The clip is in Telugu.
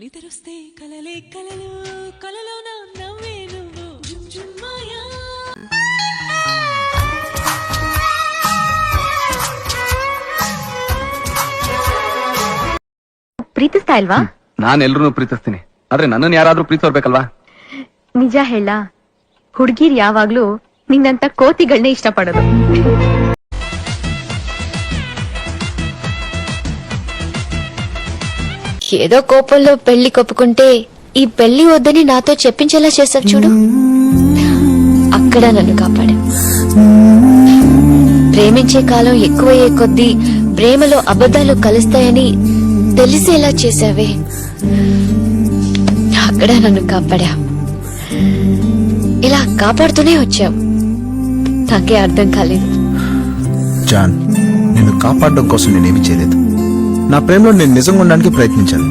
నిద్రొస్తే కలలే కలలు కలలో నా నవ్వే నువ్వు జుంజుమాయా. ಪ್ರೀತಿಸ್ತಾ ಇಲ್ವಾ? ನಾನು ಎಲ್ರೂ ಪ್ರೀತಿಸ್ತೀನಿ, ಆದ್ರೆ ನನ್ನನ್ನು ಯಾರಾದ್ರೂ ಪ್ರೀತಿಸೋರ್ಬೇಕಲ್ವಾ? ನಿಜ ಹೇಳ, ಹುಡ್ಗಿರ್ ಯಾವಾಗ್ಲೂ ನಿನ್ನಂತ ಕೋತಿಗಳನ್ನೇ ಇಷ್ಟಪಡೋದು. ఏదో కోపంలో పెళ్లి కొప్పుకుంటే ఈ పెళ్లి వద్దని నాతో చెప్పించేలా చేశావు చూడు, అక్కడ నన్ను కాపాడా. ప్రేమించే కాలం ఎక్కువయ్యే కొద్దీ ప్రేమలో అబద్ధాలు కలుస్తాయని తెలిసేలా చేశావే, అక్కడ నన్ను కాపాడా. ఇలా కాపాడుతూనే వచ్చావు, నాకే అర్థం కాలేదు. జాన్, నిన్ను కాపాడడం కోసం నేనేమి చేయలేదు. నా ప్రేమలో నేను నిజంగా ఉండడానికి ప్రయత్నించాను.